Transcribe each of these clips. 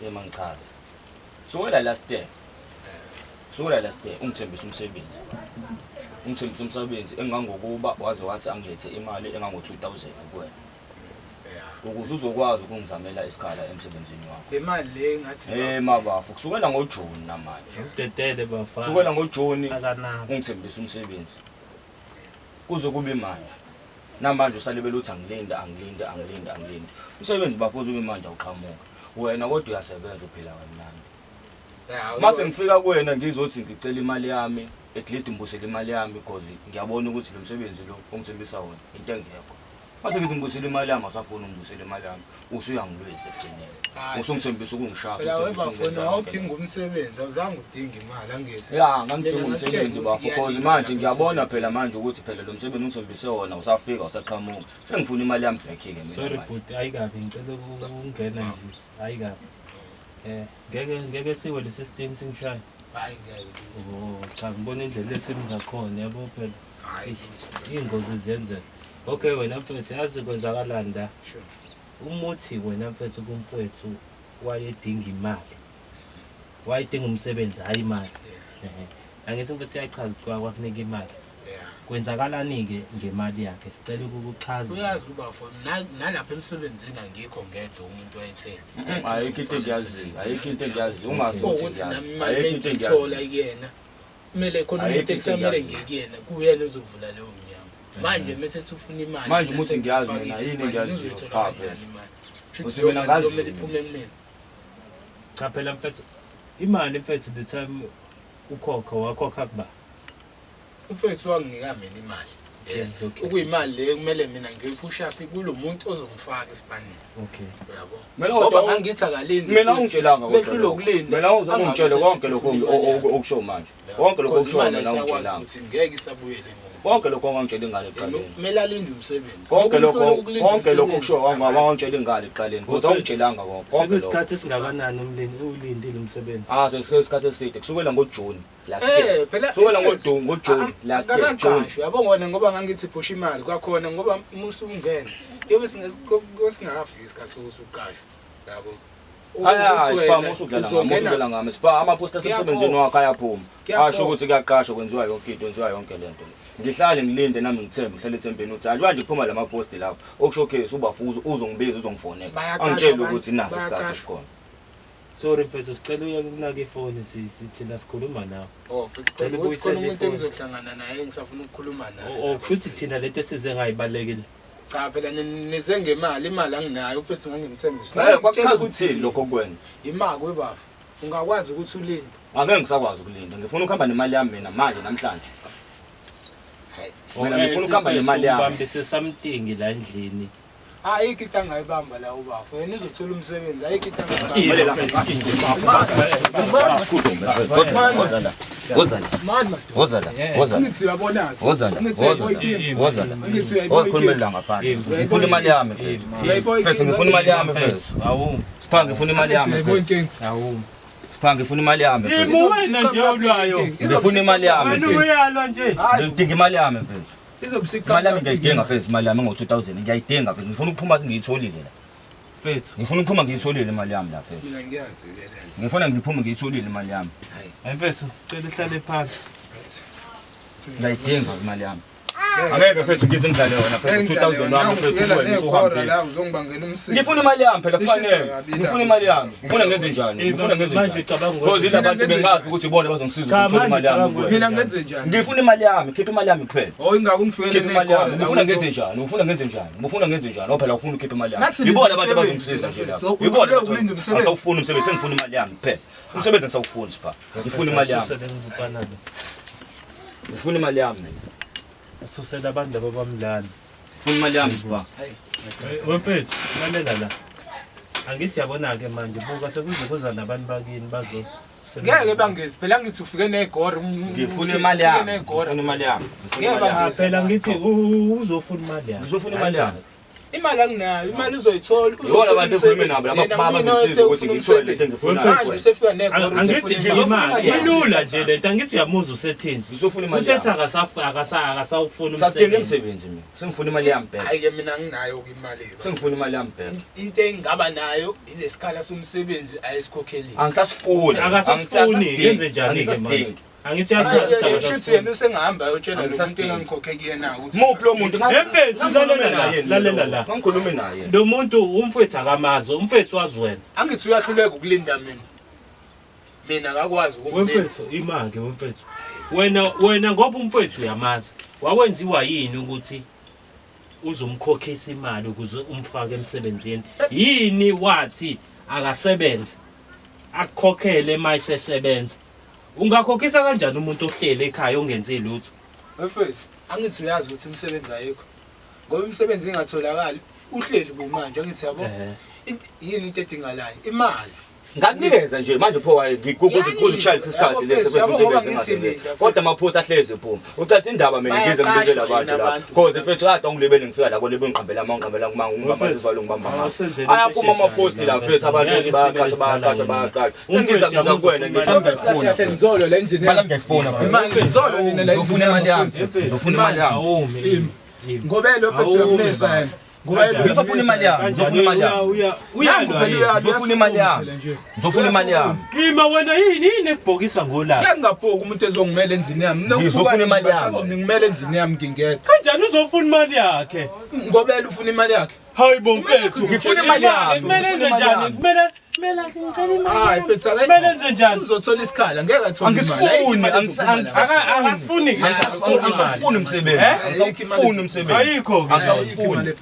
emangichaza sukela last year ungithembisa umsebenzi engangokuba waze wathi angilethe imali engango-2000 kuwena ukuze uzokwazi ukungizamela isikhala emsebenzini wakho. Le mali le ngathi mabafu kusukela ngoJune namanje udedele bafana kusukela ngoJune akanabo ungithembisa umsebenzi kuze kube manje namanje usalibela uthi angilinda umsebenzi bafuza ube manje awuqhamuka wena kodwa uyasebenza uphila kamnandi. Mase ngifika kuwena ngizothi ngicela imali yami at least ngibusele imali yami because ngiyabona ukuthi lo msebenzi lo ongithembisa wona into engekho. Mase ngithi ngibusele imali yami asafuna ungibusele imali yami usuyangilwisa ekugcineni usungithembisa ukungishaka bafuna awudinga umsebenzi awuzange udinga imali angezi ngangidinga umsebenzi bafo because manje ngiyabona phela manje ukuthi phela lo msebenzi ungithembise wona usafika usaqhamuka sengifuna imali yami back ke mina. Sorry but ayikabi ngicela ukungena nje ayikabi ngeke siwe le system singishaya hayi ngeke cha ngibona indlela esimi ngakhona yabo phela ingozi ziyenzeka. Okay wena mfethu yazi kwenzakalani la umuthi wena mfethu kumfethu wayedinga imali wayedinga umsebenzi hayi imali angithi mfethu uyachaza ukuthi kwakunika imali kwenzakalani ke ngemali yakhe sicela ukukuchaza. Uyazi ubafo nalapha emsebenzini angikho ngedwa umuntu wayethela ayikho into engiyaziyo ungazothi ayikho into ngithola kuyena kumele khona umuntu eksamele ngekuyena kuyena uzovula leyo mnyango manje mase ufuna imali manje umuthi ngiyazi mina yini engiyaziyo pha uthi mina ngazi iphuma emnene cha phela mfethu imali mfethu the time ukhokha wakhokha kuba umfethu wanginika mina imali ukuyimali le kumele mina ngiyipush up kulo muntu ozongifaka esipaneni. Uyabo ngoba ngangithi akalindi mina ungitshelanga kodwa ukulinda mina uzongitshela konke lokho okusho manje konke lokho okusho mina ungitshelanga ukuthi ngeke isabuyele emuva konke lokho ongangitshela ingane eqaleni kumele alinde umsebenzi konke lokho okusho wangitshela ingane eqaleni kodwa ungitshelanga konke sesikhathi esingakanani ulindile umsebenzi sesikhathi eside kusukela ngoJune last year kusukela ngoJune last year June yabo ngone ngoba ngangithi push imali kwakhona ngoba musu ungena yobe singafika isikhathi sokuqashwa yabo isiphamu usudlala ngami sipha amaposter asemsebenzini wakhe ayaphuma asho ukuthi kuyaqashwa kwenziwa yonke into yenziwa yonke lento ngihlale ngilinde nami ngithembe ngihlale ethembeni ukuthi manje kuphuma lama post lapho okushowcase ubafuza uzongibiza uzongifonela angitshela ukuthi naso isikhathi esikhona. Sorry mfethu sicela uyakunaka ifoni sithina sikhuluma nawe futhi ukuthi khona umuntu engizohlangana naye ngisafuna ukukhuluma naye kushuthi thina lento esize ngayibalekile cha phela nize ngemali imali anginayo futhi ngangimthembisa kwakuchaza ukuthi lokho kuwena imali webafu ungakwazi ukuthi ulinde angeke ngisakwazi ukulinda ngifuna ukuhamba nemali yami mina manje namhlanje mina ngifuna ukuhamba nemali yami ubambise something la endlini ayikho into angayibamba la ubafu yena uzothola umsebenzi ayikho into khulumela ngaphandle ngifuna imali yami mfethu ngifuna imali yami mfethu sipha ngifuna imali yami sipha ngifuna imali yami wena nje ulwayo ngifuna imali yami wena uyalwa nje ngidinga imali yami mfethu izobusika imali yami ngiyidinga mfethu imali yami ngo-2000 ngiyayidinga mfethu ngifuna ukuphuma ngiyitholile la mfethu ngifuna ukuphuma ngiyitholile imali yami la mfethu mina ngiyazi ngifuna ngiphume ngiyitholile imali yami mfethu sicela ihlale phansi ngiyayidinga imali yami angeke mfethu ngize ngidlale wona mfethu 2000 wami mfethu wena usuhambile la uzongibangela umsebenzi ngifuna imali yami phela kufanele ngifuna imali yami ngifuna ngenze njani manje cabanga ukuthi abantu bengazi ukuthi bona bazongisiza ukuthola imali yami mina ngenze njani ngifuna imali yami khipha imali yami kuphela ingakho ngifikele nekora ngifuna ngenze njani ufuna ngenze njani phela ufuna ukhipha imali yami ngibona abantu abazongisiza nje la ngibona ukulinda umsebenzi awufuna umsebenzi sengifuna imali yami kuphela umsebenzi ngisawufuna sipha ngifuna imali yami ngifuna imali yami susela abantu ababamdlali ngifuna imali yami sipha wemfethu lalela la angithi yabona ke manje buka sekuzokuza nabantu bakini bazo ngeke bangezi phela ngithi ufike negora ngifuna imali yami ngifuna imali yami phela ngithi uzofuna imali yami ngizofuna imali yami imali anginayo imali uzoyithola yona abantu ekhulume nabo labababa besiza ukuthi ngithole lento engifunayo manje usefika negoro angithi nje imali ilula nje lento angithi uyamuza usethini ngizofuna imali usethi akasawufuna sasidinga umsebenzi mina sengifuna imali yami phela hayi ke mina anginayo imali sengifuna imali yami phela into engaba nayo ilesikhala somsebenzi ayisikhokheli angisasifuni akasafuni yenze njani ke manje angithi yathi shuthi yena usengihamba ayotshela lo muntu engangikhokhe kuyena ukuthi muphi lo muntu mfethu lalela la ngikhulume naye lo muntu umfethu akamazi umfethu wazi wena angithi uyahluleka ukulinda mina akakwazi ukulinda wemfethu imake wemfethu wena ngoba umfethu uyamazi wakwenziwa yini ukuthi uzomkhokhisa imali ukuze umfake emsebenzini yini wathi akasebenze akukhokhele mayisesebenza ungakhokhisa kanjani umuntu ohlele ekhaya ongenzi lutho mfethu angithi uyazi ukuthi umsebenzi ayikho ngoba umsebenzi ingatholakali uhleli kumanje angithi yabo yini into edingalayo imali ngakunikeza nje manje pho ngikushayisa isikhathi lesebenza umsebenzi kodwa amaphosta ahleze phuma uthatha indaba mina ngize ngibizela abantu la cause mfethu kade ungilebele ngifika la kolebe ngiqambela mangiqambela ngibamba isivalo ngibamba ayaphuma amaphosti la mfethu abantu ukuthi bayaqasha sengiza kuwena ngithi ngizolo le endlini mali ngiyifuna imali ngizolo nina la ngifuna imali yami ngifuna imali yami ngobelo mfethu uyamnesa yena ngizofuna imali yami ngizofuna imali yami ngizofuna imali yami ngizofuna imali yami Ima wena yini ekubhokisa ngolala ngeke ngabhoka umuntu ezongimela endlini yami ngizofuna imali yami ngingimela endlini yami ngingedwa kanjani uzofuna imali yakhe ngobela ufuna imali yakhe hayi bomfethu ngifuna imali yami kumele enze njani kumele ngicela imali hayi mfethu kumele enze njani uzothola isikhala ngeke athola angisifuni akasifuni angisafuni umsebenzi angisafuni umsebenzi ayikho angisafuni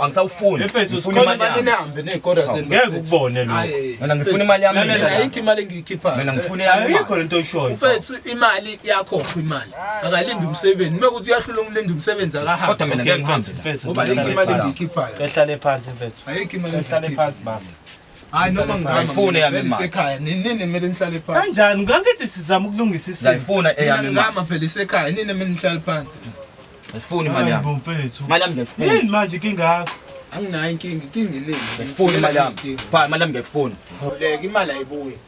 angisafuni ngifuna imali nihambe nezikora zenu ngeke ukubone lo mina ngifuna imali yami ayikho imali engiyikhiphayo mina ngifuna yami ayikho lento oyishoyo mfethu imali yakho imali akalinde umsebenzi mekuthi uyahlula umlindi umsebenzi akahambi kodwa mina ngeke ngihambe mfethu ngoba ayikho imali engiyikhiphayo ehlale phansi mfethu ayikho imali ehlale phansi baba hayi noma ngifuna yami ngama isekhaya nini nemele nihlale phansi kanjani ngangithi sizama ukulungisa isimo ngifuna eyami ngama phela isekhaya nini nemele nihlale phansi ngifuna imali yami bomfethu imali yami ngifuna yini manje kingakho anginayo inkinga inini ngifuna imali yami cha imali yami ngifuna leka imali ayibuyi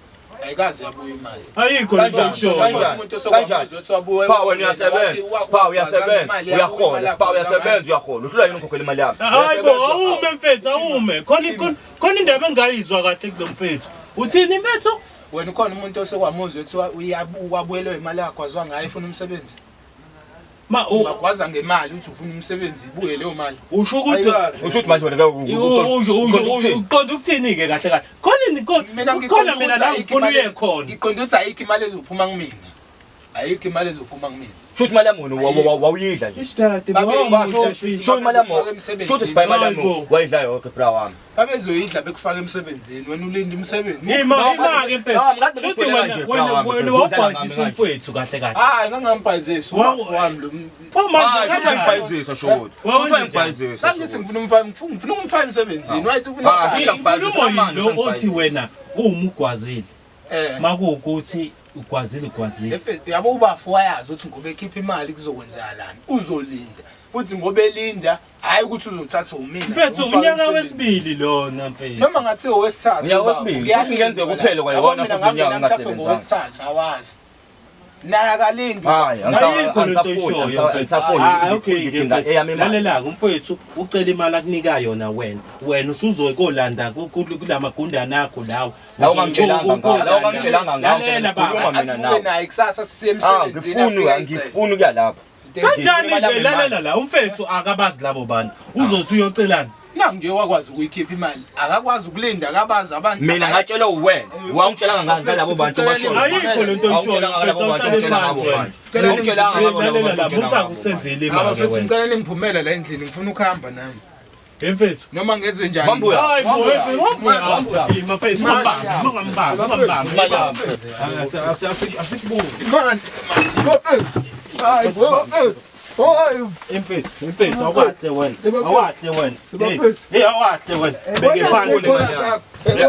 ayikazi yabuya imali ayikho lento oyishoyo umuntu osokwazi ukuthi wabuye Spa wena uyasebenza Spa uyasebenza uyahola Spa uyasebenza uyahola uhlula yini ukhokhela imali yami hayibo awume mfethu awume khona indaba engayizwa kahle kulo mfethu uthini mfethu wena ukhona umuntu osokwamuzi ukuthi uyabuyelwe imali yakho azwa ngayo ifuna umsebenzi ma ungakwaza ngemali uthi ufuna umsebenzi ibuye leyo mali usho ukuthi manje wena uqonda ukuthini ke kahle kahle khona mina la ngifuna uye khona ngiqonda ukuthi ayikho imali ezophuma kumina ayikho imali ezophuma kumina Shoot imali yami wawuyidla nje shoot imali yami shoot isibhayi imali yami wayidla yonke bra wami babezoyidla bekufaka emsebenzini wena ulinda umsebenzi imake mfethu futhi wena wawubhayizisa umfethu kahle kahle hayi ngangamphayizisa wami lo ngibhayizisa shoot ngibhayizisa sangithi ngifuna umfaka emsebenzini wathi ufuna lo othi wena umugwazile makuwukuthi ugwazile yabo ubafu wayazi ukuthi ngoba ekhipha imali kuzokwenzakalani uzolinda futhi ngoba elinda hayi ukuthi uzothatha umina mfethu unyaka wesibili lona mfethu noma ngathi owesithathu unyaka wesibili futhi ngenzeka kuphela kwayona futhi unyaka ngasebenza ngowesithathu awazi naye akalindi hayi lalela umfethu ucela imali akunika yona wena usuzoyikolanda kulamagundana akho lawo ungangitshelanga ngawo naye kusasa sisemsebenzini ngifuna ukuya lapha kanjani ke lalela la umfethu akabazi labo bantu uzothi uyocelana nange wakwazi ukuyikhipha imali akakwazi ukulinda akabazi abantu mina ngatshela uwena wangitshelanga ngalabo bantu basho ayikho lento oyishoyo musa kusenzele imali abafethu ngicela ningiphumela la endlini ngifuna ukuhamba nami mfethu noma ngenze njani bambuya hayi mfethu asikuboni man hayi bo mfethu awahle wena hey awahle wena beke phansi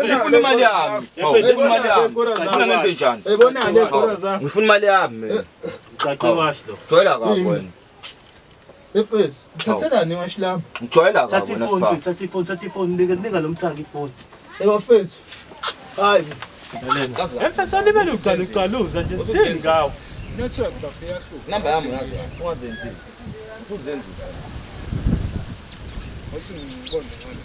ngifuna imali yami ngifuna imali yami ngifuna ngenze njani ebonani ekora zakho ngifuna imali yami cace washo joyela kahle wena Efethu, uthathelani washilami? Ngijwayela Thatha ifoni, thatha ifoni, nika lo mthaki ifoni. Bafethu. Hayi. Mfethu alibele ucaluza nje sithini ngawo. Network bafika hluka. Number yami ngazo. Ungazenzisi. Ufuzenzisa. Uthi ngibone ngani?